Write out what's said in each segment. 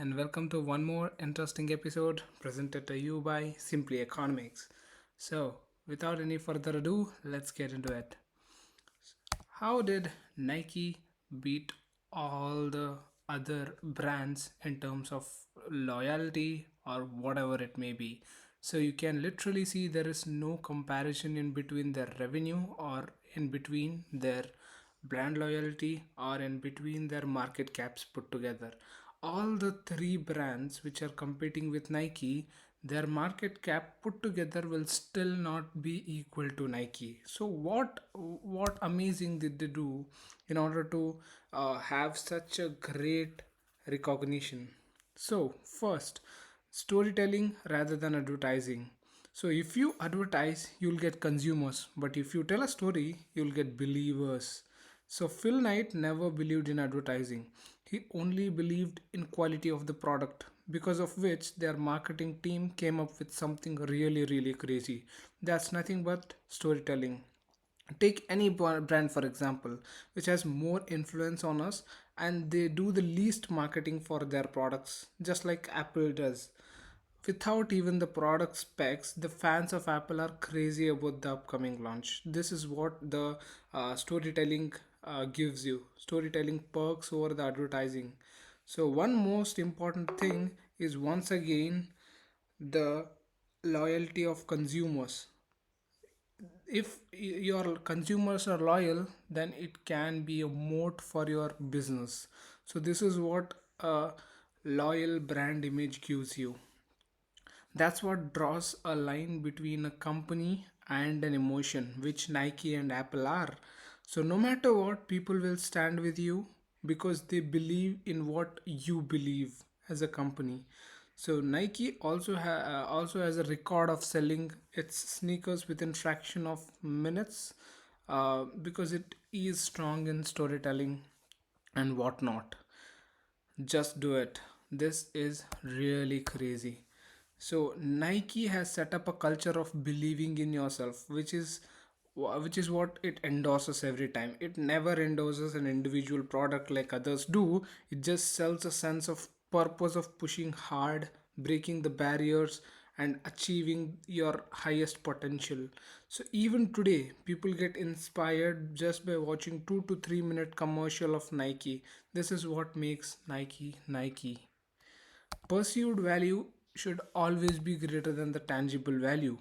and welcome to one more interesting episode presented to you by Simply Economics. So, without any further ado, let's get into it. How did Nike beat all the other brands in terms of loyalty or whatever it may be? So, you can literally see there is no comparison in between their revenue or in between their brand loyalty or in between their market caps put together. All the three brands which are competing with Nike, their market cap put together will still not be equal to Nike. So what amazing did they do in order to have such a great recognition? So first, storytelling rather than advertising. So if you advertise, you'll get consumers, but if you tell a story, you'll get believers. So Phil Knight never believed in advertising. He only believed in quality of the product, because of which their marketing team came up with something really crazy. That's nothing but storytelling. Take any brand for example, which has more influence on us, and they do the least marketing for their products, just like Apple does. Without even the product specs, the fans of Apple are crazy about the upcoming launch. This is what the storytelling gives you. Storytelling perks over the advertising. So, one most important thing is once again the loyalty of consumers. If your consumers are loyal, then it can be a moat for your business. So, this is what a loyal brand image gives you. That's what draws a line between a company and an emotion, which Nike and Apple are. So, no matter what, people will stand with you because they believe in what you believe as a company. So, Nike also has a record of selling its sneakers within fraction of minutes because it is strong in storytelling and whatnot. Just do it. This is really crazy. So Nike has set up a culture of believing in yourself, which is what it endorses every time. It never endorses an individual product like others do. It just sells a sense of purpose of pushing hard, breaking the barriers, and achieving your highest potential. So even today, people get inspired just by watching 2 to 3 minute commercial of Nike. This is what makes Nike Nike. Perceived value should always be greater than the tangible value.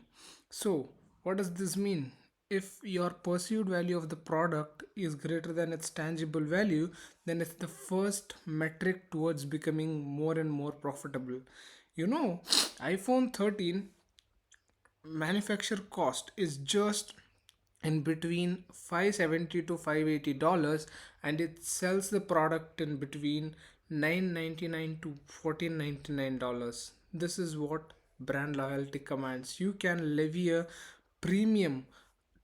So, what does this mean? If your perceived value of the product is greater than its tangible value, then it's the first metric towards becoming more and more profitable. iPhone 13 manufacture cost is just in between 570 to $580, and it sells the product in between 999 to $1499. This is what brand loyalty commands. You can levy a premium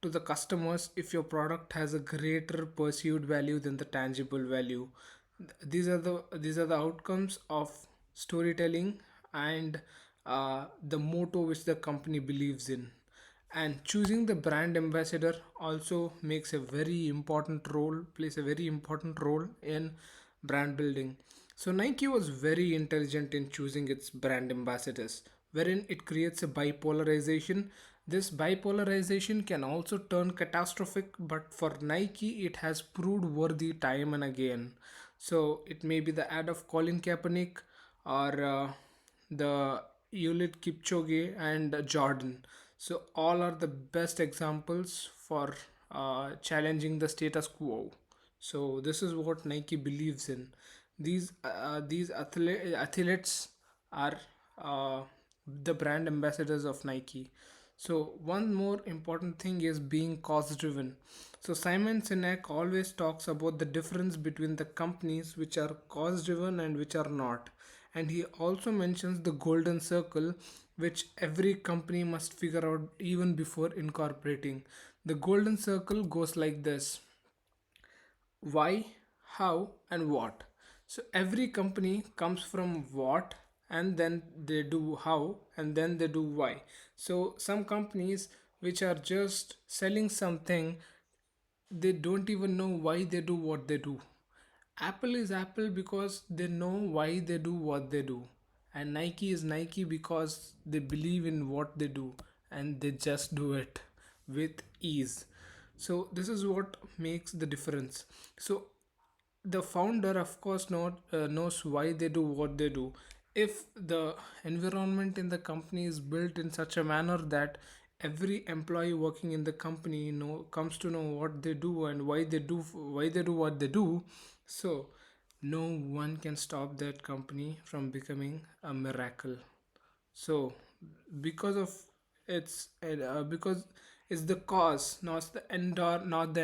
to the customers if your product has a greater perceived value than the tangible value. These are the outcomes of storytelling and the motto which the company believes in. And choosing the brand ambassador also makes a very important role plays a very important role in brand building. So Nike was very intelligent in choosing its brand ambassadors, wherein it creates a bipolarization. This bipolarization can also turn catastrophic, but for Nike it has proved worthy time and again. So it may be the ad of Colin Kaepernick or the Ulid Kipchoge and Jordan. So all are the best examples for challenging the status quo. So this is what Nike believes in. These athletes are the brand ambassadors of Nike. So one more important thing is being cost driven. So Simon Sinek always talks about the difference between the companies which are cost driven and which are not. And he also mentions the golden circle, which every company must figure out even before incorporating. The golden circle goes like this: why, how, and what. So every company comes from what, and then they do how, and then they do why. So some companies which are just selling something, they don't even know why they do what they do. Apple is Apple because they know why they do what they do, and Nike is Nike because they believe in what they do and they just do it with ease. So, this is what makes the difference. So, the founder, of course, knows why they do what they do. If the environment in the company is built in such a manner that every employee working in the company comes to know what they do and why they do what they do, so no one can stop that company from becoming a miracle. So because of because it's the cause, not the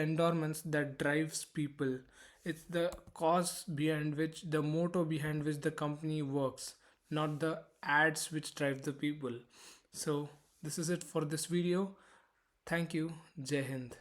endorsements that drives people. It's the cause behind which, the motto behind which the company works, not the ads which drive the people. So this is it for this video. Thank you. Jai Hind.